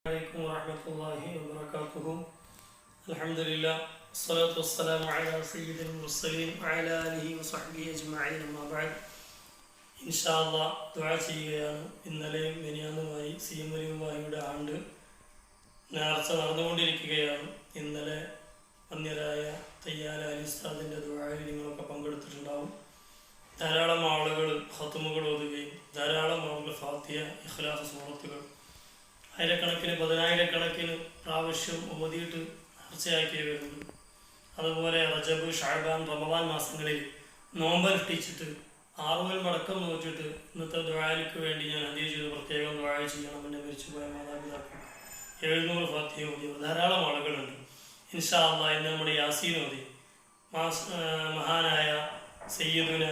عليكم ورحمة الله وبركاته. الحمد لله والصلاة والسلام على سيد المرسلين وعلى آله وصحبه أجمعين. أما بعد, ഇൻഷാ അല്ലാഹ് ദുആ ചെയ്യുകയാണ്. ഇന്നലെയും മിനിയാന്നുമായി സിയമലിയുമായുടെ ആണ്ട് നേർച്ച നടന്നുകൊണ്ടിരിക്കുകയാണ്. ഇന്നലെ വന്യരായ തയ്യാല അലി ഉസ്താദിൻ്റെ ദുആയിൽ നിങ്ങളൊക്കെ പങ്കെടുത്തിട്ടുണ്ടാവും. ധാരാളം ആളുകൾ ഖത്മുകൾ ഓതുകയും ധാരാളം ആളുകൾ ഫാത്തിഹ, ഇഖ്ലാസ് സൂറത്തുകൾ ആയിരക്കണക്കിന് പതിനായിരക്കണക്കിന് പ്രാവശ്യം ഓതിയിട്ട് നേർച്ചയാക്കി വരുന്നുണ്ട്. അതുപോലെ റജബ്, ഷഅബാൻ, റമദാൻ മാസങ്ങളിൽ നോമ്പനുഷ്ഠിച്ചിട്ട് 6 മടക്കം നോറ്റിട്ട് ഇന്നത്തെ ദുആക്ക് വേണ്ടി ഞാൻ ഹദിയ ചെയ്ത് പ്രത്യേകം ദുആ ചെയ്യണം. എൻ്റെ മരിച്ചുപോയ മാതാപിതാക്കൾ 700 ഫാത്തിഹ ഓതിയവർ ധാരാളം ആളുകളുണ്ട്. ഇൻഷാ അല്ലാഹ് ഇന്ന് നമ്മുടെ യാസീൻ ഓതി മഹാനായ സയ്യിദുന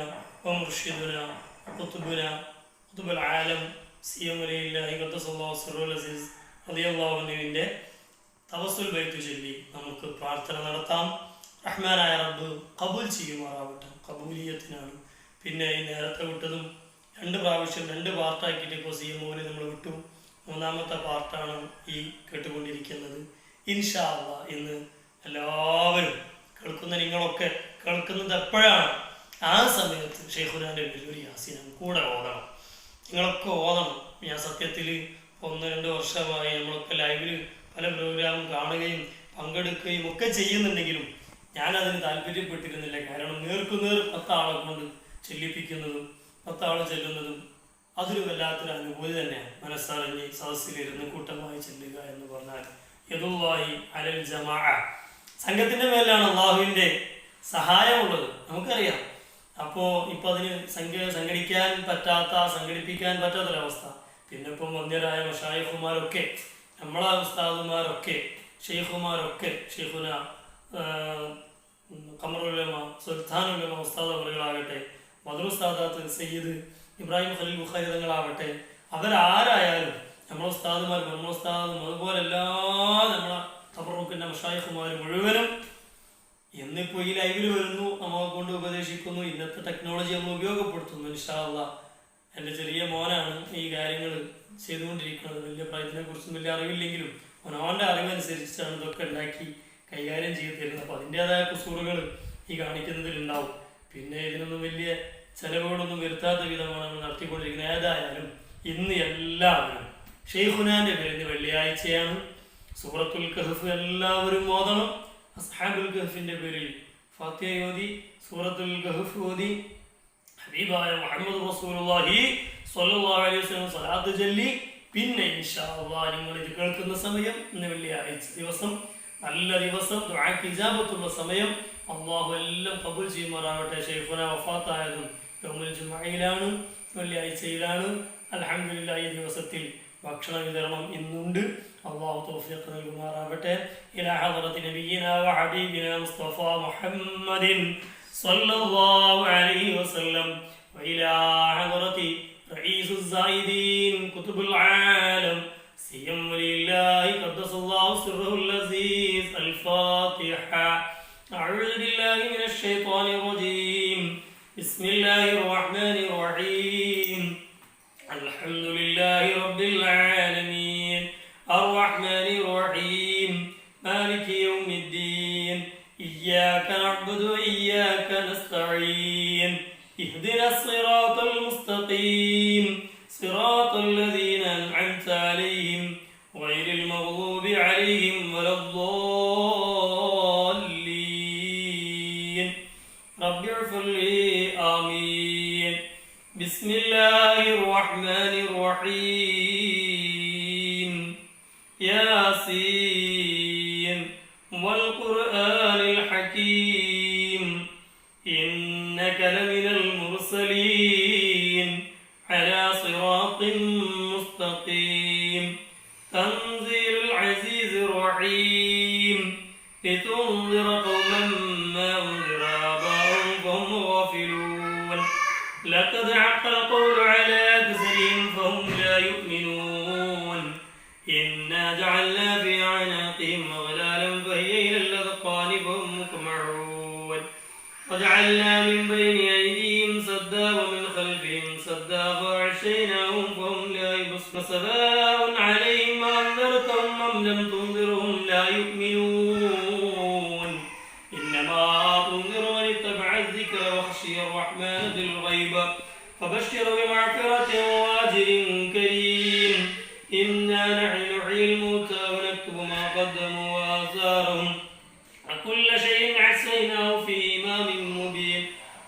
വ മുർഷിദുന ഖുതുബുൽ ആലം സിയമലില്ലാഹി ഖദ്ദസല്ലാഹു സിർറുൽ അസീസ് റളിയല്ലാഹു അൻഹുവിൻ്റെ തവസ്സുൽ ബൈത്ത് ചൊല്ലി നമുക്ക് പ്രാർത്ഥന നടത്താം. റഹ്മാനായ റബ്ബ് ഖബൂൽ ചെയ്യുമാറാവട്ടെ. ഖബൂലിയത്തിനാണ്. പിന്നെ ഈ നേരത്തെ വിട്ടതും 2 പ്രാവശ്യം 2 പാർട്ടാക്കിയിട്ട് ഇപ്പോൾ സിയമോല് നമ്മൾ വിട്ടു. 3ാമത്തെ പാർട്ടാണ് ഈ കേട്ടുകൊണ്ടിരിക്കുന്നത്. ഇൻഷാ അല്ലാഹ് ഇന്ന് എല്ലാവരും കേൾക്കുന്ന നിങ്ങളൊക്കെ കേൾക്കുന്നത് എപ്പോഴാണ്? ആ സമയത്ത് ഷെയ്ഖുനാൻ്റെ വലിയൊരു യാസീൻ കൂടെ ഓതണം. നിങ്ങളൊക്കെ ഓതണം. ഞാൻ സത്യത്തിൽ 1-2 വർഷമായി നമ്മളൊക്കെ ലൈവിൽ പല പ്രോഗ്രാമും കാണുകയും പങ്കെടുക്കുകയും ഒക്കെ ചെയ്യുന്നുണ്ടെങ്കിലും ഞാനതിന് താല്പര്യപ്പെട്ടിരുന്നില്ല. കാരണം നേർക്കുനേർ 10 ആളെ കൊണ്ട് ചെല്ലിപ്പിക്കുന്നതും 10 ആൾ ചെല്ലുന്നതും അതൊരു വല്ലാത്തൊരു അനുഭൂതി തന്നെയാണ്. മനസ്സറിഞ്ഞ് സദസ്സിലിരുന്ന് കൂട്ടമായി ചെല്ലുക എന്ന് പറഞ്ഞാൽ യദുല്ലാഹി അലൽ ജമാഅ, സംഘത്തിൻ്റെ മേലാണ് അള്ളാഹുവിൻ്റെ സഹായമുള്ളത്. നമുക്കറിയാം. അപ്പോൾ ഇപ്പം അതിന് സംഘടിപ്പിക്കാൻ പറ്റാത്തൊരവസ്ഥ. പിന്നെ ഇപ്പം വന്യരായ മശായിഖുമാരൊക്കെ, നമ്മളെ ഉസ്താദുമാരൊക്കെ, ഷെയ്ഖുമാരൊക്കെ, ഷെയ്ഖുന ഖമറുലുലമ, സുൽത്താനുലുലമ ഉസ്താദ് അവറുകളാകട്ടെ, മദ്റുസ്താദാത്ത് സയ്യിദ് ഇബ്രാഹിം ഖലീൽ ബുഖാരി തങ്ങളാവട്ടെ, അവരാരായാലും നമ്മളെ ഉസ്താദുമാരും നമ്മളെ ഉസ്താദും അതുപോലെ എല്ലാ നമ്മളെ തബറുക്കിൻ്റെ മശായിഖുമാർ മുഴുവനും എന്നിപ്പോൾ ഈ ലൈവിൽ വരുന്നു, നമ്മളെ കൊണ്ട് ഉപദേശിക്കുന്നു. ഇന്നത്തെ ടെക്നോളജി നമ്മൾ ഉപയോഗപ്പെടുത്തുന്നു. ഇൻഷാ അല്ലാഹ് എൻ്റെ ചെറിയ മോനാണ് ഈ കാര്യങ്ങൾ ചെയ്തുകൊണ്ടിരിക്കുന്നത്. വലിയ പ്രായത്തിനെക്കുറിച്ചും വലിയ അറിവില്ലെങ്കിലും അവൻ്റെ അറിവനുസരിച്ചാണ് ഇതൊക്കെ ഉണ്ടാക്കി കൈകാര്യം ചെയ്ത് തരുന്നത്. അപ്പോൾ അതിൻ്റെതായ കുസൂറുകൾ ഈ കാണിക്കുന്നതിലുണ്ടാവും. പിന്നെ ഇതിനൊന്നും വലിയ ചെലവുകളൊന്നും വരുത്താത്ത വിധമാണ് നമ്മൾ നടത്തിക്കൊണ്ടിരിക്കുന്നത്. ഏതായാലും ഇന്ന് എല്ലാവരും ഷെയ്ഖുനാൻ്റെ പേരിന് വെള്ളിയാഴ്ചയാണ്. സൂറത്തുൽ കഹ്ഫ് എല്ലാവരും ഓതണം. അസ്ഹാബുൽ കഹ്ഫിൻ്റെ പേരിൽ ഫാത്തിഹ ഓതി, സൂറത്തുൽ കഹ്ഫ് ഓതി, ഹബീബായ മുഹമ്മദ് റസൂലുള്ളാഹി സ്വല്ലല്ലാഹു അലൈഹി വസല്ലം സ്വലാത്ത് ചൊല്ലി, പിന്നെ ഇൻഷാ അല്ലാഹ് നിങ്ങൾ ഇത് കേൾക്കുന്ന സമയം ഇന്ന് വെള്ളിയാഴ്ച ദിവസം, നല്ല ദിവസം, ദുആക്ക് ഇജാബത്തുള്ള സമയം. അല്ലാഹു എല്ലാം ഖബൂൽ ചെയ്യുമാറാവട്ടെ. ഷെയ്ഖുന വഫാത്തായതും യൗമുൽ ജുമുഅയിലാണ്, വെള്ളിയാഴ്ചയിലാണ്. അൽഹംദുലില്ലാഹ് ഈ ദിവസത്തിൽ ഭക്ഷണ വിതരണം ഇന്നുണ്ട്. അല്ലാഹു തൗഫീഖ് നൽകുമാറാവട്ടെ. ഇലാ ഹദറത്തി നബിയിനാ വഹബീബിനാ മുസ്തഫ മുഹമ്മദിൻ സ്വല്ലല്ലാഹു അലൈഹി വസല്ലം വഇലാ ഹദറത്തി റഈസുസ് സായിദീൻ ഖുതുബുൽ ആലം സിയമലില്ലാഹി ഖദ്ദസല്ലാഹു സിർറുൽ അസീസ്. അൽ-ഫാത്തിഹ. അഊദു ബില്ലാഹി മിനശ് ശൈത്വാനിർ റജീം. ബിസ്മില്ലാഹിർ റഹ്മാനിർ റഹീം. അൽഹംദുലില്ലാഹി റബ്ബിൽ ആലമീൻ അർറഹ്മാനിർ റഹീം മാലികി യൗമിദ്ദീൻ ഇയ്യാക നഅ്ബുദു വഇയ്യാക നസ്തഈൻ ഇഹ്ദിനസ് സിറാത്തൽ മുസ്തഖീം സിറാത്തൽ ലദീന അൻഅംത അലൈഹിം ഗൈറിൽ മഗ്ദൂബി അലൈഹിം വലദ്ദാല്ലീൻ റബ്ബിഗ്ഫിർ ലി ആമീൻ. ബിസ്മില്ലാഹിർ റഹ്മാനിർ റഹീം. യാസീൻ വൽ ഖുർആനിൽ ഹകീം ഇന്നക ലമിനൽ മുർസലീൻ അലാ സിറാത്തിൻ മുസ്തഖീം തൻസീലുൽ അസീസിർ റഹീം ലിതുൻദിറ ഖൗമൻ മാ ഉൻദിറ ആബാഉഹും ഫഹും ഗാഫിലൂൻ لقد حق القول على أكثرهم فهم لا يؤمنون إنا جعلنا في أعناقهم أغلالا فهي إلى الأذقان فهم مقمحون وجعلنا من بين أيديهم سدا ومن خلفهم سدا فأغشيناهم فهم لا يبصرون سواء عليهم أنذرتهم لم تنذرهم لا يؤمنون إنما تنذر من اتبع الذكر وخشي الرحمن بالغيب فبشر بمغفرة وأجر كريم إنا نحن نحيي الموتى ونكتب ما قدموا وآثارهم وكل شيء أحصيناه في إمام مبين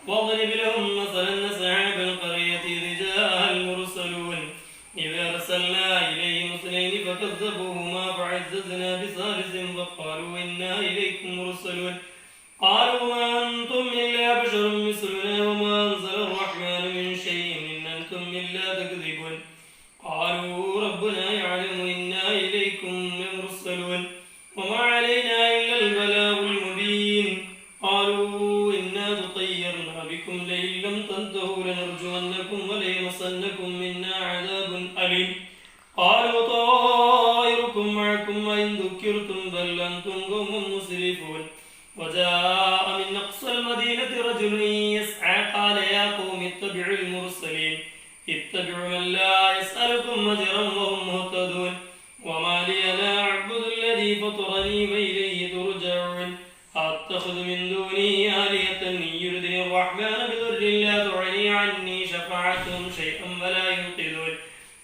واضرب لهم مثلا أصحاب القرية إذ جاءها المرسلون إذا أرسلنا إليهم اثنين فكذبوهما فعززنا بثالث فقالوا إنا إليكم مرسلون قالوا ما أنتم إلا بشر مثلنا وما أنزل الرحمن من شيء إن أنتم إلا تكذبون قالوا ربنا يعلم إنا إليكم لمرسلون وما علينا إلا البلاغ المبين قالوا إنا تطيرنا بكم لئن لم تنتهوا لنرجمنكم وليمسنكم منا عذاب أليم قالوا طائركم معكم وإن ذكرتم بل أنتم قوم مسرفون وجاء من أقصى المدينة رجل يسعى قال يا قوم اتبعوا المرسلين اتبعوا من لا يسألكم أجرا وهم مهتدون وما لي لا أعبد الذي فطرني وإليه ترجعون أتخذ من دونه آلهة إن يردني الرحمن بضر لا تغني عني شفاعتهم شيئا ولا ينقذون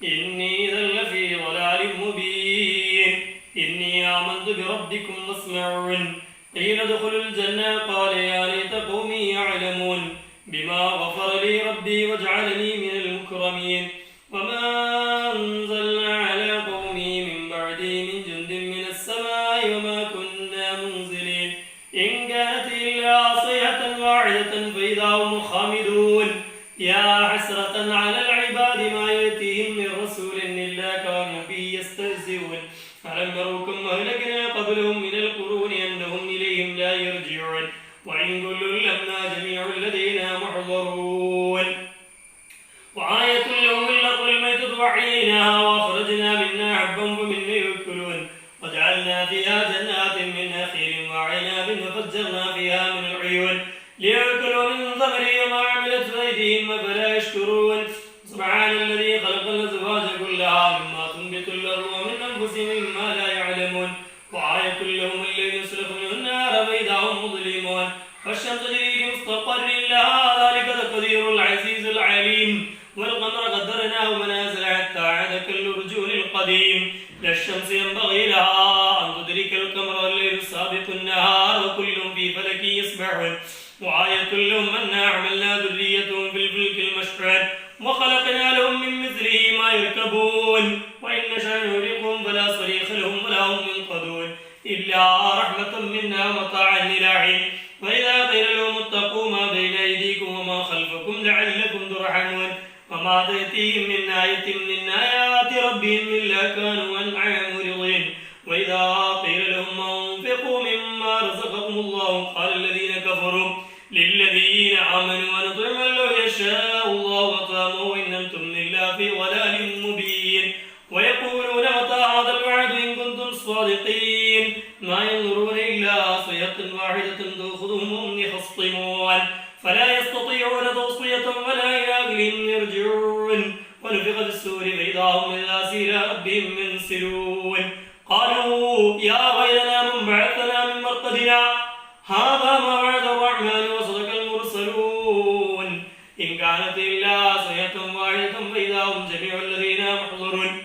إني إذا لفي ضلال مبين إني آمنت بربكم فاسمعون قيل ادخلوا الجنة قال يا ليت قومي يعلمون بما غفر لي ربي وجعلني من المكرمين وما أنزلنا على قومي من بعدي من جند من السماء وما كنا منزلين إن كانت إلا صيحة واحدة فإذا هم خامدون يا حسرة على العباد ما يأتيهم من رسول إلا كانوا به يستهزئون ألم يروا كم أهلكنا قبلهم من القرون أنهم إليهم لا يرجعون وإن كل لما جميع لدينا محضرون وآية لهم الأرض الميتة وأحييناها وأخرجنا منها حبا فمنه يأكلون وجعلنا فيها جنات من نخيل وعنب وفجرنا فيها من العيون ليأكلوا من ثمره وما عملت أيديهم أفلا يشكرون سبحان الذي خلق الأزواج كلها مما تنبت الأرض ومن أنفسهم مما لا يعلمون وآية لهم الليل يسلخ منه النار فإذا هم مظلمون والشمس تجري لمستقر لها ذلك تقدير العزيز العليم والقمر قدرناه منازل حتى عاد كالأرجون القديم لا الشمس ينبغي لها أن تدرك القمر والليل سابق النهار وكل في فلك يسبحون وآية لهم أنا حملنا ذريتهم في الفلك المشحون وخلقنا لهم من مثله ما يركبون وإن نشأ نغرقهم فلا صريخ لهم ولا هم ينقذون إلا رحمة منا ومتاعا إلى حين وإذا قيل لهم اتقوا ما بين أيديكم وما خلفكم لعلكم ترحمون وما تأتيهم من آية من آيات ربهم إلا كانوا عنها معرضين وإذا قيل لهم أنفقوا مما رزقكم الله قال الذين كفروا للذين آمنوا ونطعم لو يشاء الله وطعمه إن أنتم إلا في ضلال مبين ويقولون متى هذا الوعد إن كنتم صادقين ما ينظرون إلا صيحة واحدة تأخذهم وهم يخصمون فلا يستطيعون توصية ولا إلى أهلهم يرجعون ونفخ في السور فإذا هم إلى إلى ربهم ينسلون قالوا يا ويلنا من بعثنا من مرقدنا هذا ما وعد الرحمن وصدق المرسلون إن كانت إلا صيحة واحدة فإذا هم جميع الذين محضرون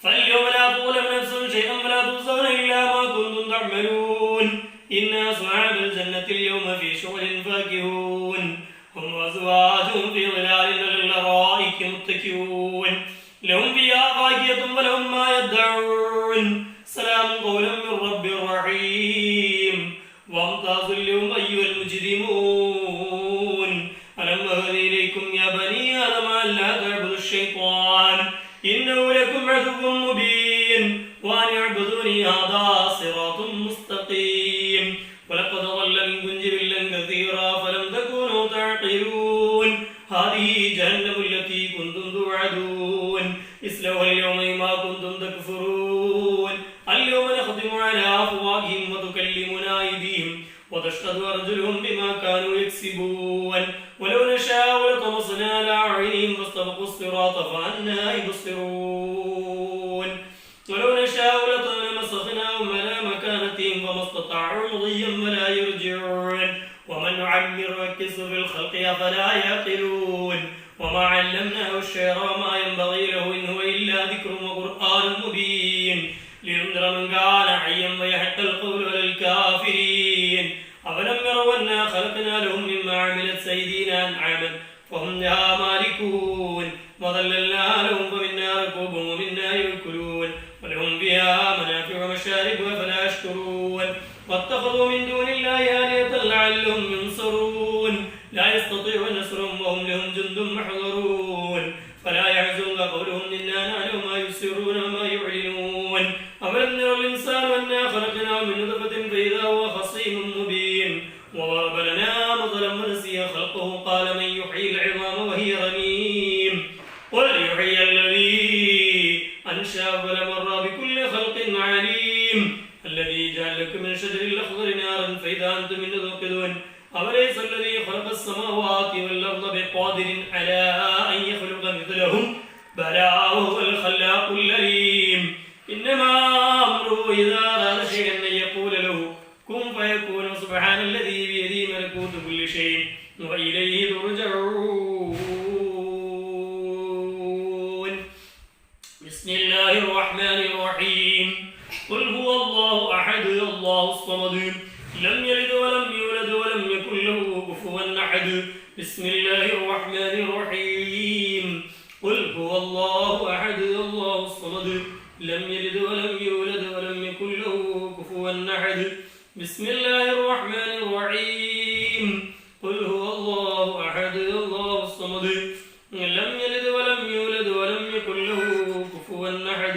فاليوم لا تظلم نفس شيئا ولا تجزون إلا ما كنتم تعملون إن أصحاب الجنة اليوم في شغل فاكهون هم وأزواجهم في ظلال على الأرائك متكئون لهم فيها فاكهة ولهم ما يدعون سلام قولا من رب رحيم وامتازوا اليوم أيها المجرمون ألم أهد إليكم يا بني آدم ألا تعبدوا الشيطان إنه لكم عدو مبين وأن اعبدوني هذا صراط مستقيم ولقد ضل منكم جبلا كثيرا فلم تكونوا تعقلون هذه جهنم التي كنتم توعدون اصلوها اليوم ما كنتم تكفرون اليوم نختم على أفواههم وتكلمنا أيديهم وتشهد أرجلهم بما كانوا يكسبون ولو نشاء لطمسنا على أعينهم فاستبقوا الصراط فأنى يبصرون ولو نشاء بآلهتهم فما استطاعوا مضيا ولا يرجعون ومن نعمر ننكسه في الخلق أفلا يعقلون وما علمناه الشعر وما ينبغي له إن هو إلا ذكر وقرآن مبين لينذر من كان حيا ويحق القول على الكافرين أولم يروا أنا خلقنا لهم مما عملت أيدينا أنعاما فهم لها مالكون وظللنا لهم فمنا ركوبهم ومنا يأكلون ولهم فيها منافع ومشارب أفلا يشكرون واتخذوا من دون الله آلهة لعلهم ينصرون لا يستطيعون نصرهم وهم لهم جند محضرون فلا يحزنك قولهم إنا نعلم ما يسرون وما يعلنون أولم ير الإنسان أنا خلقناه من نطفة فإذا هو خصيم مبين وضرب لنا مثلا ونسي خلقه قال من يحيي العظام وهي رميم قل يحيي الذي أنشأ أول مرة بكل خلق عليم الذي جعل لكم من شجر الأخضر نارا فإذا أنتم منه توقدون أوليس الذي خلق السماوات والأرض بقادر على أن يخلق مثلهم بلى وهو الخلاق العليم إنما أمره إذا أراد شيئا أن يقول له كن فيكون سبحان الذي بيده ملكوت كل شيء وإليه ترجعون بسم الله الرحمن الرحيم قل هو الله أحد الله الصمد لم يلد ولم يولد ولم يكن له كفوا أحد بسم الله الرحمن الرحيم قل هو الله أحد الله الصمد لم يلد ولم يولد ولم يكن له كفوا أحد بسم الله الرحمن الرحيم قل هو الله أحد الله الصمد لم يلد ولم يولد ولم يكن له كفوا أحد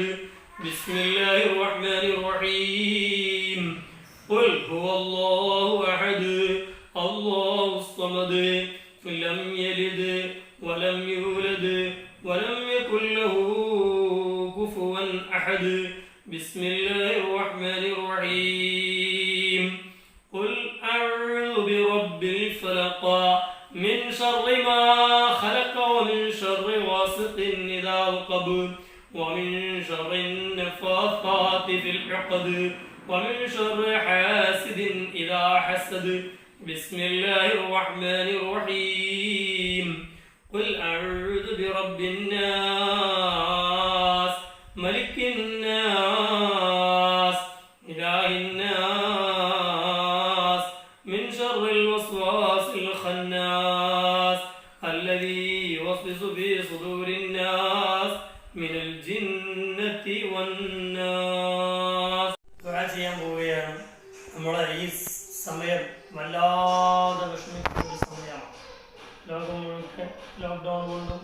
بسم الله الرحمن الرحيم قل هو الله أحد الله الصمد لم يلد ولم يولد ولم يكن له كفوا أحد بسم الله الرحمن الرحيم قل أعوذ برب الفلق من شر ما خلق ومن شر غاسق إذا وقب ومن شر النفاثات في العقد ومن شر حاسد إذا حسد بسم الله الرحمن الرحيم قل أعوذ برب الناس ملك الناس إله الناس من شر الوسواس الخناس الذي يوسوس في صدور الناس من الجنة والناس ചെയ്യാൻ പോവുകയാണ്. നമ്മുടെ ഈ സമയം വല്ലാതെ വിഷമിക്കുന്ന ഒരു സമയമാണ്. ലോകം മുഴുവൻ ലോക്ക്ഡൗൺ കൊണ്ടും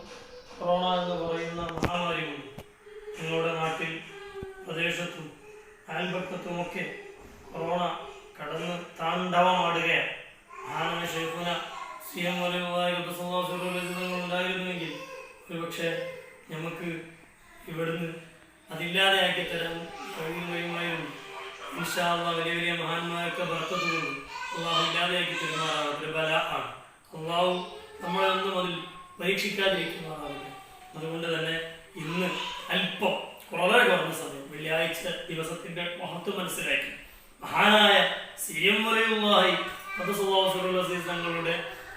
കൊറോണ എന്ന് പറയുന്ന മഹാമാരി കൊണ്ടും നിങ്ങളുടെ നാട്ടിൽ പ്രദേശത്തും അയൽപക്കത്തുമൊക്കെ കൊറോണ കടന്ന് താണ്ഡവമാടുകയാണ്. മഹാനായ ശൈഖുന CM ഉണ്ടായിരുന്നുവെങ്കിൽ ഒരുപക്ഷെ നമുക്ക് ഇവിടുന്ന് അതില്ലാതെയാക്കി തരാൻ കഴിയുമായിരുന്നു. ഇൻഷാ അല്ലാഹ് വലിയ വലിയ മഹാന്മാരൊക്കെ ബർക്കത്തുകൊണ്ട് അള്ളാഹു ഇല്ലാതെയാക്കി തരുമാറാവട്ടെ. ബലാഅാണ്. അള്ളാഹു നമ്മളെ ഒന്നും അതിൽ പരീക്ഷിക്കാതിരിക്കുമാറാവട്ടെ. അതുകൊണ്ട് തന്നെ ഇന്ന് അല്പം വളരെ കുറഞ്ഞ സമയം വെള്ളിയാഴ്ച ദിവസത്തിന്റെ മഹത്വം മനസ്സിലാക്കി മഹാനായ CM തങ്ങളുടെ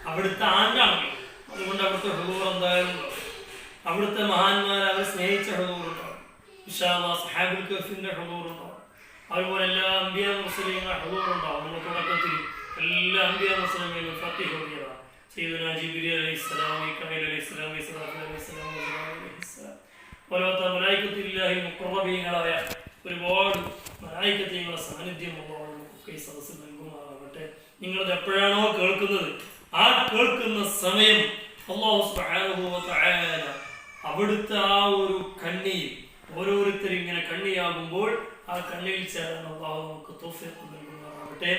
അവിടുത്തെ ആണ്ടാണ്. അതുകൊണ്ട് അവിടുത്തെ ഹുദൂർ എന്തായാലും അവിടുത്തെ മഹാന്മാരെ അവർ സ്നേഹിച്ച ഹുദൂറുണ്ടാവും. ഇൻഷാ അല്ലാഹ് സഹാബുൽ കഹ്ഫിന്റെ ഹുദൂറുണ്ടാവും. അതുപോലെ എല്ലാ അംബിയാ മുസ്ലിങ്ങളുടെ ഹുദൂറുണ്ടാവും. നമ്മൾ തുടക്കത്തിൽ എല്ലാ അംബിയാ മുസ്ലിമിലും ഫത്ഹിഹ് ഓതിയതാണ്. സയ്യിദുനാ ജിബ്രീൽ അലൈഹിസ്സലാം, മീകായിൽ അലൈഹിസ്സലാം, ഇസ്രാഫീൽ അലൈഹിസ്സലാം, അലൈഹിസ്സലാം പോലത്തെ മലായികത്തുല്ലാഹിൽ മുഖറബീങ്ങളായ ഒരുപാട് മലായികത്തുകളുടെ സാന്നിധ്യം നമുക്ക് ഈ സദസ്സിൽ നൽകുമാറാവട്ടെ. നിങ്ങളത് എപ്പോഴാണോ കേൾക്കുന്നത് ആ കേൾക്കുന്ന സമയം അല്ലാഹു സുബ്ഹാനഹു വ തആല അവിടുത്തെ ആ ഒരു കണ്ണിയിൽ ഓരോരുത്തരും ഇങ്ങനെ കണ്ണിയാകുമ്പോൾ ആ കണ്ണിൽ ചേരാൻ അല്ലാഹു നമുക്ക് തൗഫീഖ് നൽകുമാറാവട്ടെ.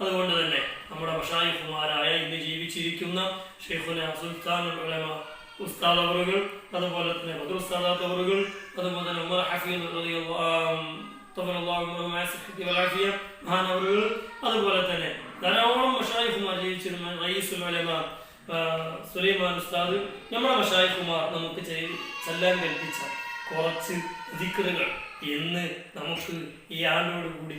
അതുകൊണ്ട് തന്നെ നമ്മുടെ മശായിഖുമാരായ ഇന്ന് ജീവിച്ചിരിക്കുന്ന ശൈഖുന സുൽത്താനുൽ ഉലമ ഉസ്താദ് അവറുകൾ, അതുപോലെ തന്നെ ബദർ ഉസ്താദാത്ത് അവറുകൾ, അതുപോലെ തന്നെ ഉമർ ഹഫീദ് മഹാനവറുകൾ, അതുപോലെ തന്നെ ധാരാളം മശായിഖുമാർ ജീവിച്ചിരുന്ന റയീസുൽ ഉലമ സുലൈമാൻ ഉസ്താദ്, നമ്മുടെ മശായിഖുമാർ നമുക്ക് ചെല്ലാൻ കൽപ്പിച്ച കുറച്ച് ദിക്റുകൾ ഇന്ന് നമുക്ക് ഈ ആണ്ടോടുകൂടി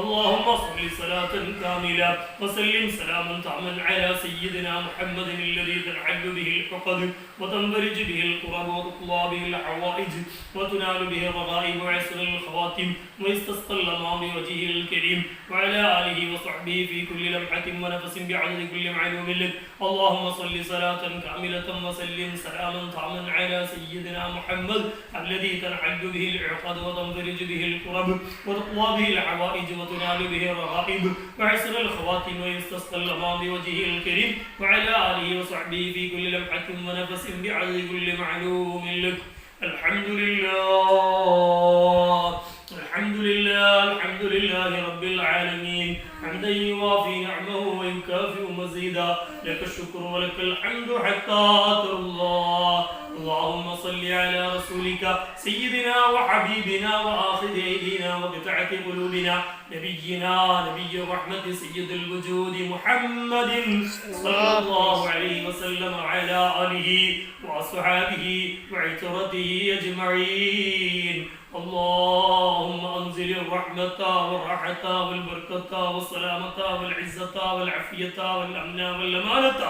اللهم صل صلاة كاملة وسلم سلاما تاما على سيدنا محمد الذي تنحل به العقد وتنفرج به الكرب وتقضى به الحوائج وتنال به الرغائب وعسر الخواتم ويستسقى الغمام بوجهه الكريم وعلى آله وصحبه في كل لمحة ونفس بعدد كل معلوم لك. اللهم صل صلاة كاملة وسلم سلاما تاما على سيدنا محمد الذي تنحل به العقد وتنفرج به الكرب وتقضى به الحوائج وتنال به الرغائب وعسر الخواتم ويستسقى الغمام بوجهه الكريم وعلى آله وصحبه في كل لمحة ونفس بعدد كل معلوم لك. الحمد لله الحمد لله الحمد لله رب العالمين حمدا يوافي نعمه ويكافئ مزيدا لك الشكر ولك الحمد حتى ترضى. اللهم صل على رسولك سيدنا وحبيبنا وآخذ أيدينا وقطعة قلوبنا نبينا نبي الرحمة سيد الوجود محمد صلى الله عليه وسلم وعلى آله وأصحابه وعترته أجمعين. اللهم أنزل الرحمة والراحة والبركة والسلامة والعزة والعافية والأمن والأمانة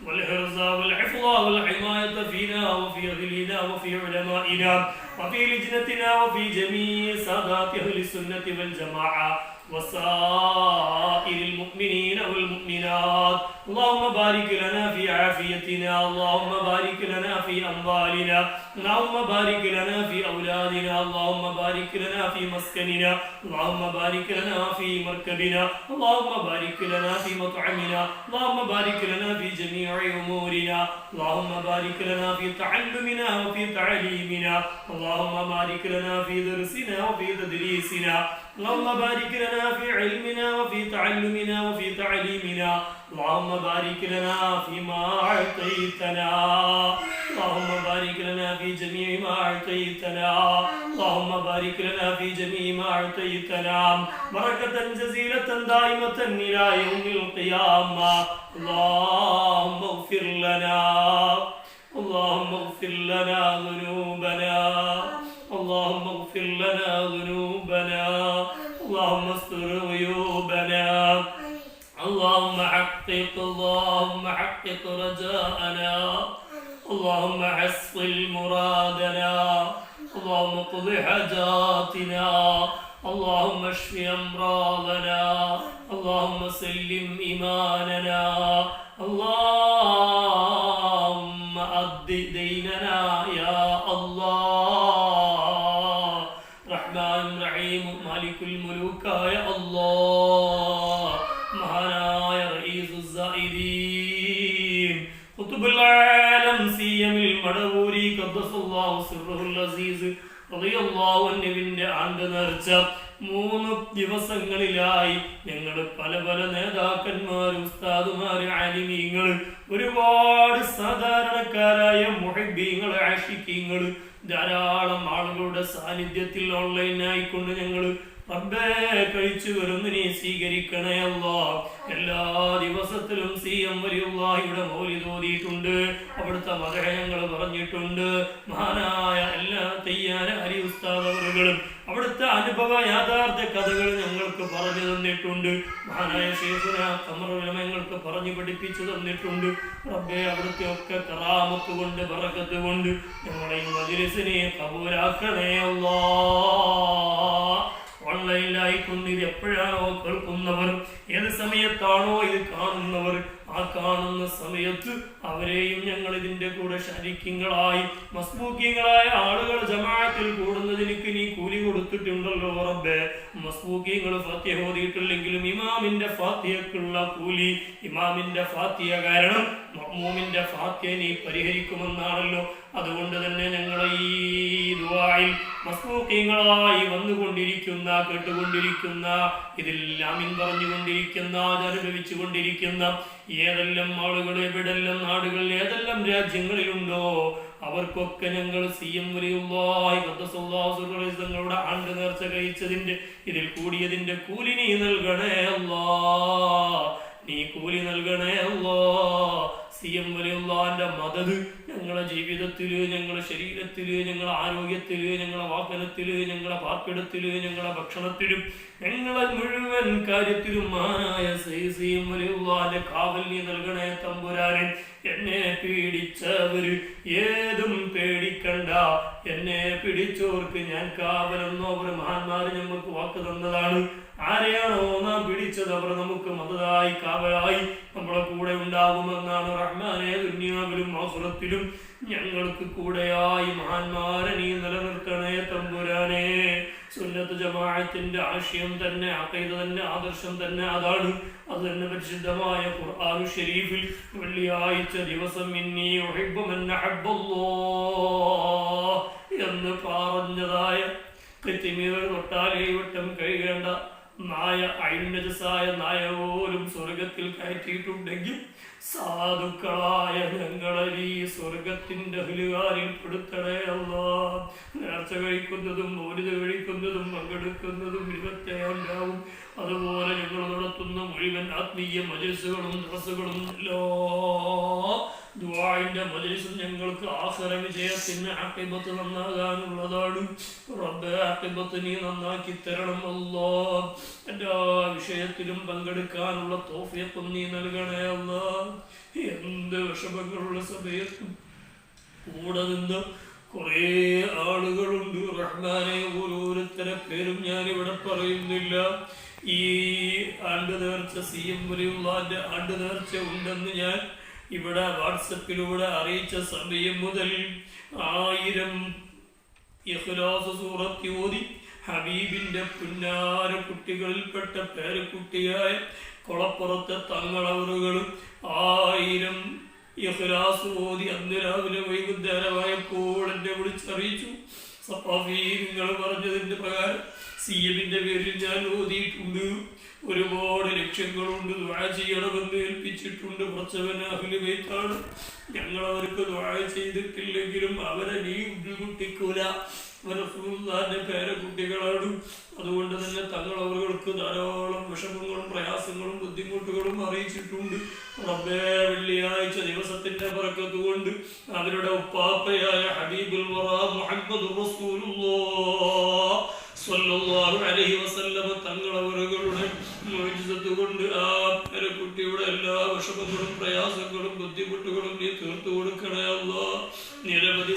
والحرز والحفظ والحماية فينا وفي أهلنا وفي علمائنا وفي لجنتنا وفي جميع سادات أهل السنة والجماعة وسائر المؤمنين والمؤمنات. اللهم بارك لنا في عافيتنا اللهم بارك لنا في أموالنا اللهم بارك لنا في أولادنا اللهم بارك لنا في مسكننا اللهم بارك لنا في مركبنا اللهم بارك لنا في مطعمنا اللهم بارك لنا في جميع أمورنا اللهم بارك لنا في تعلمنا وفي تعليمنا اللهم بارك لنا في درسنا وفي تدريسنا اللهم بارك لنا في علمنا وفي تعلمنا وفي تعليمنا اللهم بارك لنا فيما أعطيتنا اللهم بارك لنا في جميع ما أعطيتنا اللهم بارك لنا في جميع ما أعطيتنا بركة جزيلة دائمة إلى يوم القيامة. اللهم اغفر لنا اللهم اغفر لنا ذنوبنا اللهم اغفر لنا ذنوبنا اللهم استر عيوبنا اللهم حقق رجاءنا اللهم حصل مرادنا اللهم اقض حاجاتنا اللهم اشف أمراضنا اللهم سلم إيماننا اللهم أد ديننا يا الله. رحمن رحيم مالك الملوك يا الله മഹാനായ റഈസുൽ സായിദീൻ ഖുതുബുൽ ആലം സിയമിൽ മടവൂരി ഖദ്ദസല്ലാഹു സിർറുൽ അസീസ് റളിയല്ലാഹു അൻഹുവിന്റെ ആണ്ട് നേർച്ച 3 ദിവസങ്ങളിലായി ഞങ്ങൾ പല പല നേതാക്കന്മാർ ഉസ്താദുമാർ ആലിമീങ്ങൾ ഒരുപാട് സാധാരണക്കാരായ മുഹബ്ബീങ്ങൾ ആശിഖീങ്ങൾ ധാരാളം ആളുകളുടെ സാന്നിധ്യത്തിൽ ഓൺലൈനായിക്കൊണ്ട് ഞങ്ങൾ റബ്ബേ കഴിച്ചു വരുന്നു നീ സ്വീകരിക്കണേ അല്ലാഹ്. എല്ലാ ദിവസത്തിലും CM വലിയുള്ളാഹിയുടെ മൗലിദ് ഓതിയിട്ടുണ്ട് അവിടുത്തെ മദഹ് ഞങ്ങൾ പറഞ്ഞിട്ടുണ്ട്. മഹാനായ എല്ലാ തയ്യാര അലി ഉസ്താദ് അവറുകളും അവിടുത്തെ അനുഭവ യാഥാർത്ഥ്യ കഥകൾ ഞങ്ങൾക്ക് പറഞ്ഞു തന്നിട്ടുണ്ട്. മഹാനായ ശൈഖുന ഖമറുൽ ഉലമ ഞങ്ങൾക്ക് പറഞ്ഞു പഠിപ്പിച്ചു തന്നിട്ടുണ്ട്. റബ്ബേ അവിടുത്തെ ഒക്കെ കറാമത്ത് കൊണ്ട് ബറകത്ത് കൊണ്ട് ഞങ്ങളെ ഈ മജ്‌ലിസിനെ ഖബൂലാക്കണേ അല്ലാഹ്. ഓൺലൈനിലായിക്കൊണ്ട് ഇത് എപ്പോഴാണോ കേൾക്കുന്നവർ ഏത് സമയത്താണോ ഇത് കാണുന്നവർ ആ കാണുന്ന സമയത്ത് അവരെയും ഞങ്ങൾ ഇതിന്റെ കൂടെ ശരീക്കങ്ങളായി മസ്ബൂക്കിങ്ങളായ ആളുകൾ ജമാഅത്തിൽ കൂടുന്നതിന് നീ കൂലി കൊടുത്തിട്ടുണ്ടല്ലോ റബ്ബേ. മസ്ബൂക്കിങ്ങൾ ഫാത്തിഹ ഓതിയിട്ടില്ലെങ്കിലും ഇമാമിന്റെ ഫാത്തിഹക്കുള്ള കൂലി ഇമാമിന്റെ ഫാത്തിഹ കാരണം മഅ്മൂമിന്റെ ഫാത്തിഹ നീ പരിഹരിക്കുമെന്നാണല്ലോ. അതുകൊണ്ട് തന്നെ ഞങ്ങളെ ഈ ദുആയിൽ മസ്ബൂക്കിങ്ങളായി വന്നുകൊണ്ടിരിക്കുന്ന കേട്ടുകൊണ്ടിരിക്കുന്ന ഇതിൽ ആമീൻ പറഞ്ഞുകൊണ്ടിരിക്കുന്ന അനുഭവിച്ചു കൊണ്ടിരിക്കുന്ന ഏതെല്ലാം ആളുകൾ എവിടെല്ലാം നാടുകൾ ഏതെല്ലാം രാജ്യങ്ങളിലുണ്ടോ അവർക്കൊക്കെ ഞങ്ങൾ CM വലിയുള്ളാഹി ഖദ്ദസല്ലാഹു സിർറഹു തങ്ങളുടെ ആണ്ട് നേർച്ച കഴിച്ചതിന്റെ ഇതിൽ കൂടിയതിന്റെ കൂലി നീ നൽകണേ അല്ലാഹ്. നീ കൂലി നൽകണേ അല്ലാഹ്. CM വലിയുള്ളാന്റെ മദദ് ഞങ്ങളുടെ ജീവിതത്തിൽ, ഞങ്ങളുടെ ശരീരത്തിൽ, ഞങ്ങളുടെ ആരോഗ്യത്തിൽ, ഞങ്ങളുടെ വാഹനത്തിൽ, ഞങ്ങളുടെ പാർപ്പിടത്തിൽ, ഞങ്ങളുടെ ഭക്ഷണത്തിലും, ഞങ്ങളെ മുഴുവൻ കാര്യത്തിലും മഹാനായ CM വലിയുള്ളാന്റെ കാവൽ നീ നൽകണേ തമ്പുരാനെ. എന്നെ പീഡിച്ചവര് ഏതും പേടിക്കണ്ട, എന്നെ പിടിച്ചോർക്ക് ഞാൻ കാവലെന്നോ അവർ മഹാന്മാര് ഞങ്ങൾക്ക് വാക്ക് തന്നതാണ്. ആരെയാണോ നാം പിടിച്ചത് അവർ നമുക്ക് മദതായി കാവലായി നമ്മളെ കൂടെ ഉണ്ടാകുമെന്നാണ്. റഹ്മാനെ ദുനിയാവിലും ആഖിറത്തിലും ഞങ്ങൾക്ക് കൂടെയായി മഹാന്മാരെ നീ നിലനിർത്തണേ തമ്പുരാനെ. സുന്നത്ത് ജമാഅത്തിന്റെ ആശയം തന്നെ, അഖീദ തന്നെ, ആദർശം തന്നെ അതാണ്. അത് തന്നെ പരിശുദ്ധമായ ഖുർആൻ ശരീഫിൽ വെള്ളിയാഴ്ച ദിവസം ഇന്നി ഉഹിബ്ബു മൻ അഹബ്ബല്ലാഹ് എന്ന് പറഞ്ഞതായ കൃത്യമീർ തൊട്ടാലേ വട്ടം കഴിയേണ്ട നായ, അയിനജസായ നായ പോലും സ്വർഗത്തിൽ കയറ്റിയിട്ടുണ്ടെങ്കിൽ സാധുക്കളായ ഞങ്ങളെ ഈ സ്വർഗത്തിന്റെ അഹ്ലുകാരിൽ പെടുത്തണേ അല്ലാഹ്. നേർച്ച കഴിക്കുന്നതും മൗലിദ് കഴിക്കുന്നതും പങ്കെടുക്കുന്നതും 27 രാവും അതുപോലെ ഞങ്ങൾ നടത്തുന്ന മുഴുവൻ ആത്മീയ മജ്‌ലിസുകളും ദർസുകളും ദുആഇന്റെ മജ്‌ലിസും ഞങ്ങൾക്ക് ആഖിറ വിജയത്തിന് ആഖിബത്ത് നന്നാകാനുള്ളതാണ്. റബ്ബേ ആഖിബത്ത് നീ നന്നാക്കി തരണം അല്ലാഹ്. എല്ലാ വിഷയത്തിലും പങ്കെടുക്കാനുള്ള തൗഫീഖും നീ നൽകണേ അല്ലാഹ്. എന്ത് വിഷമങ്ങളുള്ള സമയത്തും കൂടെ നിന്ന് കുറേ ആളുകളുണ്ട് റഹ്മാനെ. ഓരോരുത്തരെ പേരും ഞാനിവിടെ പറയുന്നില്ല. ഈ ആണ്ട് നേർച്ച CM വലിയുള്ളാന്റെ ആണ്ട് നേർച്ച ഉണ്ടെന്ന് ഞാൻ ഇവിടെ വാട്സപ്പിലൂടെ അറിയിച്ച സമയം മുതൽ 1000 ഇഖ്ലാസ് സൂറത്ത് ഓതി ഹബീബിന്റെ പുന്നാര കുട്ടികളിൽപ്പെട്ട പേരക്കുട്ടിയായ കൊളപ്പുറത്തെ തങ്ങളവറുകളും 1000 ഇഖ്ലാസ് ഓതി അന്ന് രാവിലെ വൈകുന്നേരമായപ്പോൾ എന്നെ വിളിച്ചറിയിച്ചു, സഫാഫി നിങ്ങൾ പറഞ്ഞതിന്റെ പ്രകാരം CMന്റെ പേരിൽ ഞാൻ ഓതിയിട്ടുണ്ട്. ഒരുപാട് ലക്ഷ്യങ്ങളുണ്ട്, ദുആ ചെയ്യണമെന്ന് ഏൽപ്പിച്ചിട്ടുണ്ട്. കുറച്ചവൻ അഹ്ലു ബൈത്താണ്. ഞങ്ങൾ അവർക്ക് ദുആ ചെയ്തിട്ടില്ലെങ്കിലും അവരെ നീ ബുദ്ധിമുട്ടിക്കൂല. റസൂലുള്ളാഹിന്റെ പേരക്കുട്ടികളാണ്. അതുകൊണ്ട് തന്നെ തങ്ങളവർക്ക് ധാരാളം വിഷമങ്ങളും പ്രയാസങ്ങളും ബുദ്ധിമുട്ടുകളും അറിയിച്ചിട്ടുണ്ട്. റബ്ബേ വെള്ളിയാഴ്ച ദിവസത്തിന്റെ ബറക്കത്ത് കൊണ്ട് അവരുടെ ഉപ്പാപ്പയായ ഹബീബുൽ വറാ മുഹമ്മദുർ റസൂലുള്ളാഹ് സ്വല്ലല്ലാഹു അലൈഹി വസല്ലമ തങ്ങളവരുടെ മുഅ്ജിസത്ത് കൊണ്ട് ആ പേരക്കുട്ടിയുടെ എല്ലാ വിഷമങ്ങളും പ്രയാസങ്ങളും ബുദ്ധിമുട്ടുകളും നീ തീർത്തു കൊടുക്കണേ അല്ലാഹ്. നിരവധി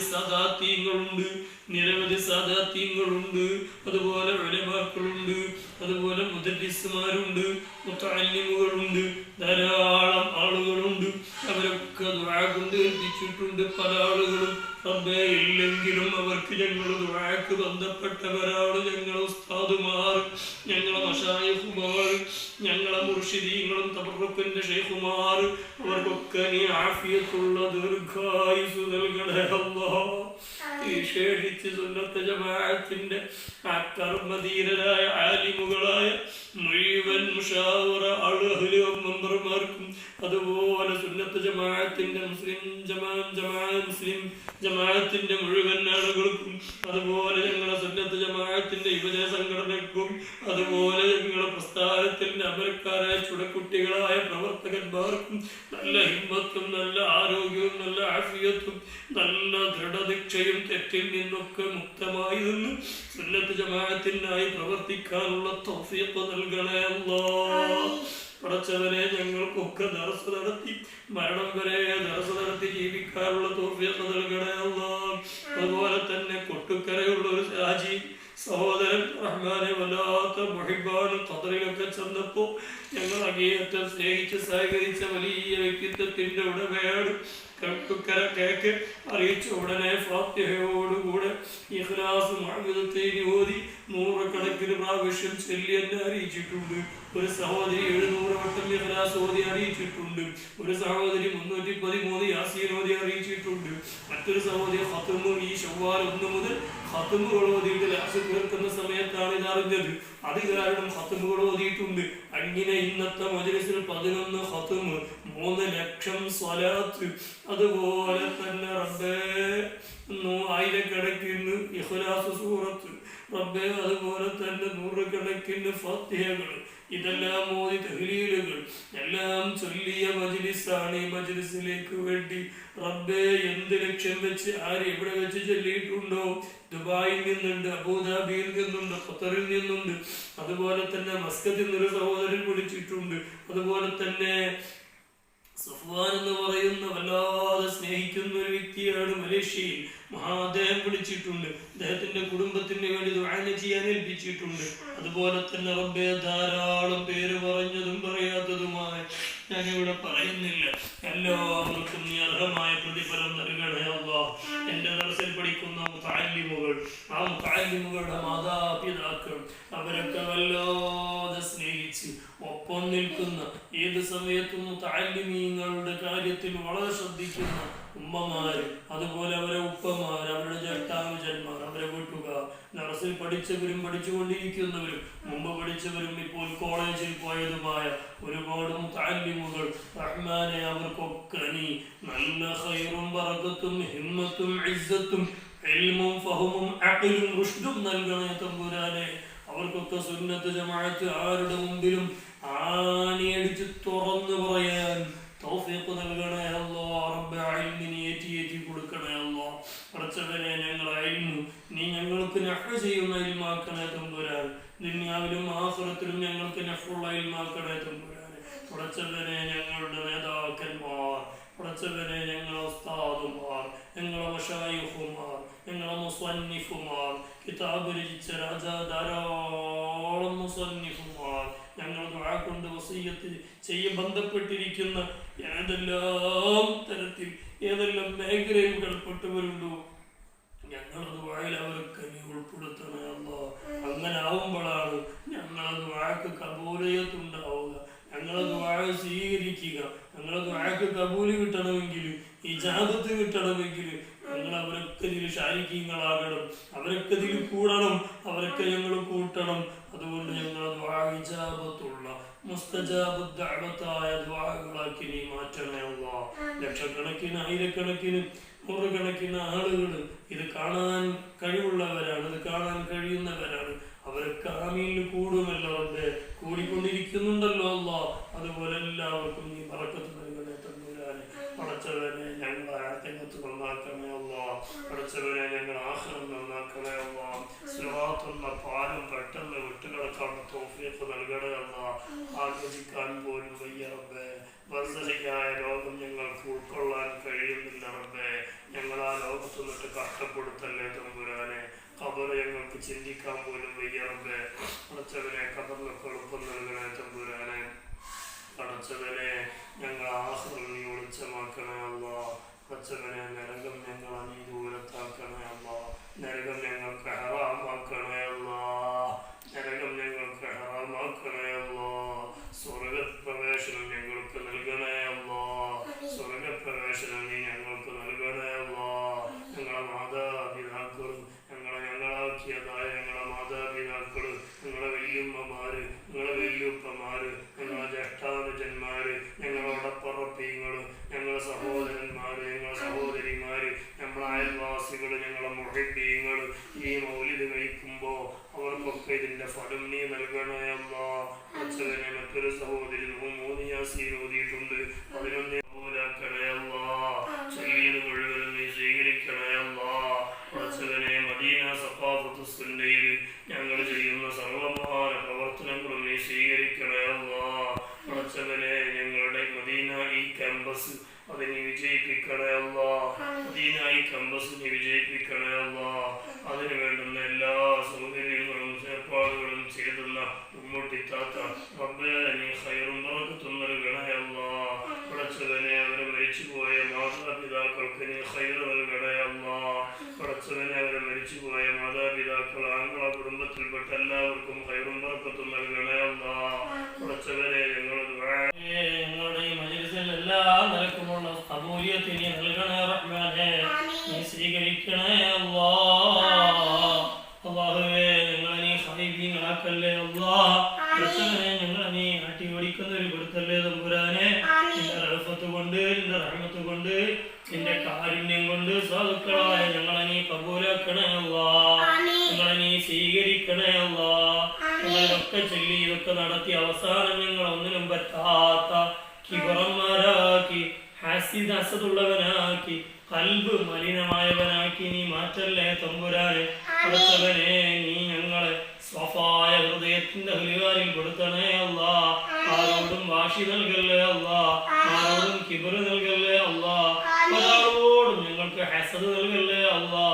സാദാത്യങ്ങളുണ്ട്, അതുപോലെ ഉലമാക്കളുണ്ട്, അതുപോലെ മുദരിസ്മാരുണ്ട്, മുതഅല്ലിമുകളുണ്ട്, ധാരാളം ആളുകളുണ്ട്. അവരൊക്കെ ദുആ കൊണ്ട് ഏൽപ്പിച്ചിട്ടുണ്ട് പല ആളുകളും. റബ്ബേ ഇല്ലെങ്കിലും അവർക്ക് ഞങ്ങൾ ദുആക്ക് ബന്ധപ്പെട്ടവരാണ്. ഞങ്ങളെ ഉസ്താദുമാർ, ഞങ്ങളെ മശായിഖുമാർ, ഞങ്ങളെ മുർഷിദീങ്ങളും തബറുക്കിന്റെ ഷെയ്ഖുമാർ, അവർക്കൊക്കെ നീ ആഫിയത്തുള്ള ദീർഘായുസ് നൽകണേ അല്ലാഹ്. വിശേഷിച്ച് സുന്നത്ത് ജമാഅത്തിന്റെ കർമ്മധീരരായ ആലിമുകളായ മുഴുവൻ മുശാവറ മെമ്പർമാർക്കും, അതുപോലെ സുന്നത്ത് ജമാഅത്തിന്റെ മുസ്ലിം ജമാഅത്തിന്റെ മുഴുവൻ ആളുകൾക്കും, അതുപോലെ ഞങ്ങളുടെ സുന്നത്ത് ജമാഅത്തിന്റെ യുവജന സംഘടനക്കും, അതുപോലെ ഞങ്ങളുടെ പ്രസ്ഥാനത്തിന്റെ അമരക്കാരായ ചുടക്കുട്ടികളായ പ്രവർത്തകന്മാർക്കും നല്ല ഹിമ്മത്തും നല്ല ആരോഗ്യവും നല്ല ആഫിയത്തും നല്ല ദൃഢനിശ്ചയും തെറ്റിൽ നിന്നൊക്കെ മുക്തമായി നിന്ന് സുന്നത്ത് ജമാഅത്തിനായി പ്രവർത്തിക്കാനുള്ള തൗഫീഖ് നൽകണേ അല്ലാഹ്. പടച്ചവനെ ഞങ്ങൾക്കൊക്കെ ദർസ് നടത്തി മരണം വരെ ദർസ് നടത്തി ജീവിക്കാനുള്ള തൗഫീഖ് നൽകണേ അല്ലാഹ്. അതുപോലെ തന്നെ കൊട്ടുക്കരയുള്ള ഒരു ഹാജി സഹോദരൻ റഹ്മാനെ വല്ലാത്ത മുഹിബ്ബാണ്. ഖദറിലൊക്കെ ചെന്നപ്പോ ഞങ്ങൾ അങ്ങേയറ്റം സ്നേഹിച്ച് സഹകരിച്ച വലിയ വ്യക്തിത്വത്തിന്റെ ഉടമയാണ്. കൊട്ടുക്കര കേക്ക് അറിയിച്ച ഉടനെ ഫാത്തിഹയോടുകൂടെ ഇഖ്ലാസ് മുഅവ്വിദത്തൈനി ഓതി 100 കണക്കിന് പ്രാവശ്യം ചൊല്ലി എന്നെ അറിയിച്ചിട്ടുണ്ട്. ഒരു സഹോദരി 700 വട്ടം ഇഖ്ലാസ് ഓതി അറിയിച്ചിട്ടുണ്ട്. ഒരു സഹോദരി 313 യാസീൻ ഓതി അറിയിച്ചിട്ടുണ്ട്. മറ്റൊരു സഹോദരി ഖത്മ് ഈ ശവ്വാൽ 1 മുതൽ ഖത്മുകൾ ഓതിയിട്ട് ലാസ്റ്റ് തീർക്കുന്ന സമയത്താണ് ഇത് അറിഞ്ഞത്. അത് കാരണം ഖത്മുകൾ ഓതിയിട്ടുണ്ട്. അങ്ങനെ ഇന്നത്തെ മജ്‌ലിസിൽ 11 ഖത്മ്, 3 ലക്ഷം സ്വലാത്ത്, അതുപോലെ തന്നെ റബ്ബേ 1000 കണക്കിന് ഇഖ്ലാസ് സൂറത്ത്, റബ്ബേ അതുപോലെ തന്നെ നൂറുകണക്കിന് ഫാത്തിഹകൾ ഇതെല്ലാം ഓതി തഹ്ലീലുകൾ എല്ലാം ചൊല്ലിയ മജ്ലിസാണ്. ഈ മജ്ലിസിലേക്ക് വേണ്ടി റബ്ബേ എന്ത് ലക്ഷ്യം വെച്ച് ആര് എവിടെ വെച്ച് ചൊല്ലിയിട്ടുണ്ടോ, ദുബായിൽ നിന്നുണ്ട്, അബുദാബിയിൽ നിന്നുണ്ട്, ഖത്തറിൽ നിന്നുണ്ട്, അതുപോലെ തന്നെ മസ്കത്തിൽ നിന്നൊരു സഹോദരൻ വിളിച്ചിട്ടുണ്ട്, അതുപോലെ തന്നെ സഫ്വാൻ എന്ന് പറയുന്ന വല്ലാതെ സ്നേഹിക്കുന്ന ഒരു വ്യക്തിയാണ് മലേഷ്യയിൽ, മഹാദേഹം വിളിച്ചിട്ടുണ്ട്. അദ്ദേഹത്തിന്റെ കുടുംബത്തിന് വേണ്ടി ദുആ ചെയ്യാൻ ഏൽപ്പിച്ചിട്ടുണ്ട്. അതുപോലെ തന്നെ റബ്ബേ ധാരാളം പേര് പറഞ്ഞതും പറയാത്തതുമായ ഞാനിവിടെ പറയുന്നില്ല. എല്ലാവർക്കും നീ അർഹമായ പ്രതിഫലം നൽകണേ അല്ലാഹ്. എന്റെ ദർസിൽ പഠിക്കുന്ന മുതഅല്ലിമുകൾ, ആ മുതഅല്ലിമുകളുടെ മാതാപിതാക്കൾ, അവരൊക്കെ വല്ലാതെ സ്നേഹിച്ച് ഒപ്പം നിൽക്കുന്ന, ഏത് സമയത്തും മുതഅല്ലിമീങ്ങളുടെ കാര്യത്തിൽ വളരെ ശ്രദ്ധിക്കുന്ന ഉമ്മമാര്, അതുപോലെ അവരെ ഉപ്പമാർ, അവരുടെ ജ്യേഷ്ഠാനുജന്മാർ, അവരെ വീട്ടുകാർ, ദർസിൽ പഠിച്ചവരും പഠിച്ചുകൊണ്ടിരിക്കുന്നവരും മുമ്പ് പഠിച്ചവരും ഇപ്പോൾ കോളേജിൽ പോയതുമായ ഒരുപാട് മുതഅല്ലിമുകൾ, റഹ്മാനെ അവർക്കൊക്കെ നീ നല്ല ഖൈറും ബറകത്തും ഹിമ്മത്തും ഇസ്സത്തും ഇൽമും ഫഹമും അഖലും റുഷ്ദും നൽകണേ തമ്പുരാനെ. അവർക്കൊക്കെ സുന്നത്ത് ജമാഅത്ത് ആരുടെ മുമ്പിലും ആണിയടിച്ച് തുറന്നു പറയാൻ തൗഫീഖ് നൽകണേ അല്ലാഹ്. റബ്ബേ ഇൽമിനെ ഏറ്റി കൊടുക്കണേ അല്ലാഹ്. പടച്ചവനെ ഞങ്ങളെ ഇൽമു നീ ഞങ്ങൾക്ക് നഫ്ഉ ചെയ്യുന്ന ഇൽമാക്കണേ തമ്പുരാൻ. ദുനിയാവിലും ആഖിറത്തിലും ഞങ്ങൾക്ക് നഫ്ഉള്ള ഇൽമാക്കണേ തമ്പുരാനെ. പടച്ചവനെ ഞങ്ങളുടെ നേതാക്കന്മാർ, പടച്ചവനെ ഞങ്ങളെ ഉസ്താദുമാർ, ഞങ്ങളെ മശായിഖുമാർ, ഞങ്ങളെ മുസന്നിഫുമാർ, കിതാബ് രചിച്ച ധാരാളം മുസന്നിഫുമാർ, ഞങ്ങൾ ദുആ കൊണ്ട് വസിയ്യത്ത് ബന്ധപ്പെട്ടിരിക്കുന്ന ഏതെല്ലാം തരത്തിൽ ഏതെല്ലാം മേഖലയിൽപ്പെട്ടവരുണ്ടോ ഞങ്ങളെ ദുആയിൽ അവരൊക്കെ നീ ഉൾപ്പെടുത്തണേ അല്ലാഹ്. അങ്ങനെ ആവുമ്പോഴാണ് ഞങ്ങളെ ദുആക്ക് കബൂലിയത്ത് ഉണ്ടാവുക, ഞങ്ങളെ ദുആ സ്വീകരിക്കുക. ഞങ്ങളെ ദുആക്ക് കബൂല് കിട്ടണമെങ്കിൽ, ഇജാബത്ത് കിട്ടണമെങ്കിൽ ഞങ്ങൾ അവരൊക്കെ ഇതിൽ ഷാരിക്കീങ്ങളാകണം, അവരൊക്കെ ഇതിൽ കൂടണം, അവരൊക്കെ ഞങ്ങൾ കൂട്ടണം. അതുകൊണ്ട് ഞങ്ങളെ ദുആ ഇജാബത്തുള്ള മുസ്തജാബു ദഅവത്തായ ദുആകളാക്കി നീ മാറ്റണേ അല്ലാഹ്. ലക്ഷക്കണക്കിന് ആയിരക്കണക്കിന് നൂറുകണക്കിന് ആളുകൾ ഇത് കാണാൻ കഴിവുള്ളവരാണ്, ഇത് കാണാൻ കഴിയുന്നവരാണ്. അവരൊക്കെ ആമീനിൽ കൂടുമല്ലോ റബ്ബേ, കൂടിക്കൊണ്ടിരിക്കുന്നുണ്ടല്ലോ അല്ലാഹ്. അതുപോലെ എല്ലാവർക്കും നീ ബറക്കത്ത് നൽകണേ തമ്പുരാനെ. പടച്ചവനെ ഞങ്ങളെ ആഖിറത്ത് നന്നാക്കണേ അല്ലാഹ്. പടച്ചവനെ ഞങ്ങൾ ആഖിറം നന്നാക്കണേ അല്ലാഹ്. സിറാത്തുന്ന പാലം പെട്ടെന്ന് വിട്ടുകിടക്കാനുള്ള തൗഫീഖ് നൽകണേ അല്ലാഹ്. ആലോചിക്കാൻ പോലും വയ്യ റബ്ബേ. ബർസഖിയായ ലോകം ഞങ്ങൾക്ക് ഉൾക്കൊള്ളാൻ കഴിയുന്നില്ല റബ്ബേ. ഞങ്ങൾ ആ ലോകത്ത് നിന്നിട്ട് കഷ്ടപ്പെടുത്തല്ലേ തമ്പുരാനെ. ഖബർ ഞങ്ങൾക്ക് ചിന്തിക്കാൻ പോലും വയ്യ റബ്ബേ. പടച്ചവനെ ഖബറിലൊക്കെ എളുപ്പം നൽകണേ തമ്പുരാനെ. പടച്ചവനെ ഞങ്ങൾ ആഖിറം നീ വെളിച്ചമാക്കണേ അല്ലാഹ്. പടച്ചവനെ നരകം ഞങ്ങളെ നീ ദൂരത്താക്കണേ അല്ലാഹ്. നരകം ഞങ്ങൾക്ക് ഹറാമാക്കണേ അല്ലാഹ്. നരകം ഞങ്ങൾക്ക് ഹറാമാക്കണേ അല്ലാഹ്. സ്വർഗപ്രവേശനം ഞങ്ങൾക്ക് നൽകണേ അല്ലാഹ്. സ്വർഗപ്രവേശനം നീ ഞങ്ങൾക്ക് നൽകണേ അല്ലാഹ്. ഞങ്ങളെ മാതാപിതാക്കൾ, ഞങ്ങളാക്കിയതായ ഞങ്ങളെ മാതാപിതാക്കൾ, ഞങ്ങളെ വല്യുമ്മമാര്, ഞങ്ങളെ വല്യുപ്പമാര്, ഞങ്ങളെ ജ്യേഷ്ഠാനുജന്മാര്, ഞങ്ങളുടെ പറപ്പീങ്ങള്, ഞങ്ങളെ സഹോദരന്മാര്, ഞങ്ങളെ സഹോദരിമാര്, ഞങ്ങളെ അയൽവാസികൾ, ഞങ്ങളെ മുഹബ്ബീങ്ങൾ ഈ മൗലിദ് കഴിക്കുമ്പോ അവർക്കൊക്കെ ഇതിന്റെ ഫലം നീ നൽകണേ അല്ലാഹ്. പടച്ചവനെ മറ്റൊരു സഹോദരി യാസീൻ ഓതിയിട്ടുണ്ട്, 11 മൂലാക്കണേ അല്ലാഹ്. ചൊല്ലിയത് മുഴുവനും നീ സ്വീകരിക്കണേ അല്ലാഹ്. പടച്ചവനെ മദീന സഖാഫത്തു സുന്നയിൽ ഞങ്ങൾ ചെയ്യുന്ന സർവമാന പ്രവർത്തനങ്ങളും നീ സ്വീകരിക്കണേ അല്ലാഹ്. പടച്ചവനെ ഞങ്ങളുടെ മദീന ഈ ക്യാമ്പസ് അത് നീ വിജയിപ്പിക്കണേ അല്ലാഹ്. മദീന ഈ ക്യാമ്പസ് നീ വിജയിപ്പിക്കണേ അല്ലാഹ്. അതിന് വേണ്ടുന്ന എല്ലാ സൗകര്യങ്ങളും ഏർപ്പാടുകളും ചെയ്തുന്ന മുമ്മൂട്ടിത്താത്ത റബ്ബേ നീ ഖൈറും ബറകത്തും നൽകണേ അല്ലാഹ്. പടച്ചവനെ അവരെ മരിച്ചുപോയ മാതാപിതാക്കൾക്ക് നീ ഖൈർ നൽകണേ അല്ലാഹ്. പടച്ചവനെ അവരെ മരിച്ചുപോയ മാതാപിതാക്കൾ ആങ്ങളെ കുടുംബത്തിൽപ്പെട്ട എല്ലാവർക്കും ഖൈറും ബറകത്തും നൽകണേ അല്ലാഹ്. പടച്ചവനെ ഞങ്ങളുടെ ഈ മജ്‌ലിസിൽ എല്ലാ നിലക്കുമുള്ള ഖബൂലിയത്ത് നീ നൽകണേ റഹ്മാനേ. നീ സ്വീകരിക്കണേ അല്ലാഹ്. അല്ലാഹുവേ ഞങ്ങളെ നീ ഖൈബീങ്ങളാക്കല്ലേ അല്ലാഹ്. പടച്ചവനെ ഞങ്ങളെ നീ അട്ടി ഓടിക്കുന്നവർ കൊടുത്തല്ലേ തമ്പുരാനെ. നിന്റെ റഹ്മത്ത് കൊണ്ട്, നിന്റെ റഹ്മത്ത് കൊണ്ട്, നിന്റെ കാരുണ്യം കൊണ്ട് സാധുക്കളായ ഞങ്ങളെ നീ കബൂലാക്കണേ അല്ലാഹ്. ഞങ്ങളെ നീ സ്വീകരിക്കണേ അല്ലാ. ഞങ്ങളൊക്കെ ചൊല്ലി ഇതൊക്കെ നടത്തി അവസാനം ഞങ്ങൾ ഒന്നിനും പറ്റാത്ത കിബറന്മാരാക്കി, ഹാസിദ് അസദുള്ളവനാക്കി, കൽബ് മലിനമായവനാക്കി നീ മാറ്റല്ലേ തമ്പുരാനെ. അടുത്തവനെ നീ ഞങ്ങളെ സ്വഫായ ഹൃദയത്തിന്റെ ഹൃദയാലിൽ കൊടുത്തണേ അല്ലാ. ആരോടും വാശി നൽകല്ലേ അല്ലാ, ആരോടും കിബറ് നൽകല്ലേ അല്ലാ, ഒരാളോടും ഞങ്ങൾക്ക് ഹസദ് നൽകല്ലേ അല്ലാ.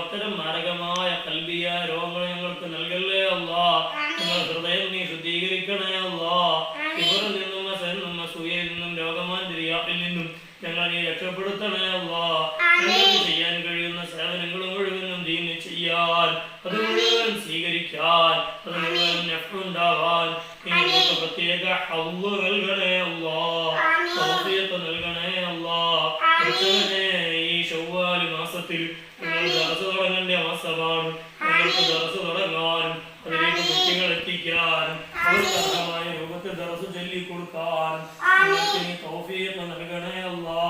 അത്തരം മാരകമായ കൽബിയ രോഗങ്ങൾ ഞങ്ങൾക്ക് നൽകല്ലേ അല്ലാ. ഞങ്ങളുടെ ഹൃദയം നീ ശുദ്ധീകരിക്കണേ അല്ലാ. കിബറിൽ നിന്നും അസനിൽ അസൂയയിൽ നിന്നും രോഗമാതിരിയാപ്പിൽ നിന്നും ഞങ്ങൾ നീ രക്ഷപ്പെടുത്തണേ അല്ലാ. ഞങ്ങൾക്ക് ചെയ്യാൻ കഴിയുന്ന സേവനങ്ങൾ മുഴുവനും ദീന് ചെയ്യാൻ, അത് മുഴുവൻ സ്വീകരിക്കാൻ, അത് മുഴുവൻ നഫ്ഉണ്ടാവാൻ നിങ്ങൾക്ക് പ്രത്യേക ഹവ്വ് നൽകണേ അല്ലാ. തൗഫീഖ് നൽകണേ അല്ലാ. ഈ ശവ്വാൽ മാസത്തിൽ ഞങ്ങൾ ദർസ് തുടങ്ങേണ്ട മാസമാണ്. ഞങ്ങൾക്ക് ദർസ് തുടങ്ങാനും അതിലേക്ക് കുട്ടികൾ എത്തിക്കാനും അവർക്ക് അർഹമായ രൂപത്തിൽ ദർസ് ചൊല്ലിക്കൊടുക്കാനും നിങ്ങൾക്ക് നീ തൗഫീഖ് നൽകണേ അല്ലാ.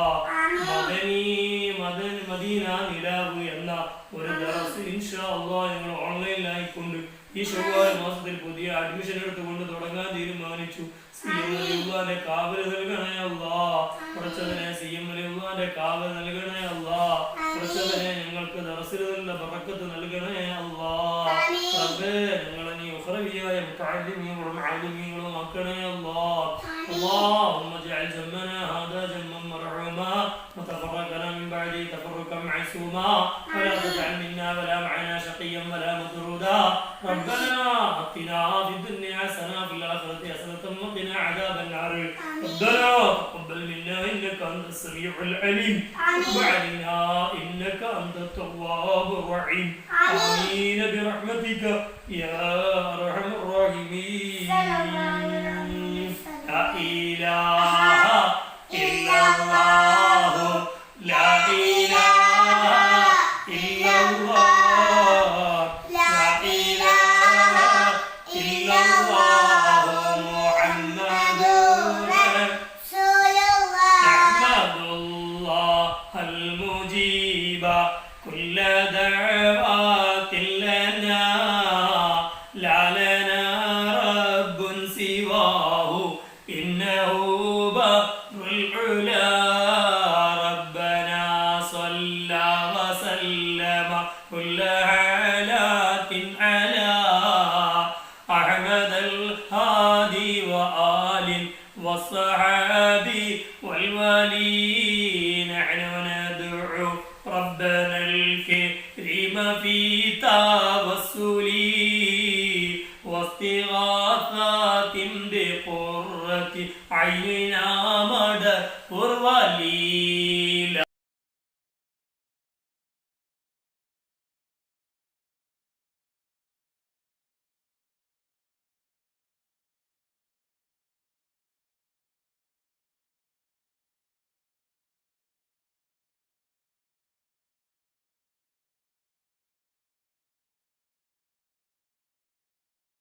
മദീന നിലാവ് എന്ന ഒരു ദർസ് ഇൻഷാ അല്ലാഹ് ഞങ്ങൾ ഓൺലൈനിലായിക്കൊണ്ട് ഈ ശവ്വാൽ മാസത്തിൽ പുതിയ അഡ്മിഷൻ എടുത്തുകൊണ്ട് തുടങ്ങാൻ തീരുമാനിച്ചു. സിഎംഅലിയുടെ കാവൽ നൽകണേ അല്ലാ. കുറച്ചതിനെ സിഎംഅലിയുടെ കാവൽ നൽകണേ അല്ലാ. കുറച്ചതിനെ ഞങ്ങൾക്ക് ദർസിലുള്ള ബറക്കത്ത് നൽകണേ അല്ലാ. റബ്ബേ ഞങ്ങളെ നീ ഉഖറവിയായ മുതഅല്ലിമീങ്ങളും ആലിമീങ്ങളും ആക്കണേ അല്ലാ. اللهم اجعل جمعنا هذا جمعا مرحوما وتفرقنا من بعده تفرقا معصوما ولا تجعل منا ولا معنا شقيا ولا مطرودا. ربنا آتنا في الدنيا حسنة وفي الآخرة حسنة وقنا عذاب النار. ربنا تقبل منا إنك أنت السميع العليم وتب علينا إنك أنت التواب الرحيم. آمين برحمتك يا أرحم الراحمين. لا إله إلا الله لا إله إلا الله لا إله إلا الله محمد رسول الله. نحمد الله المجيب كل دعوات لنا لا لنا رب سواه إنه بر العلا. ربنا صلى وسلم كل حالات على أحمد الهادي وآل والصحابي والولي. نحن ندعو ربنا الكريم في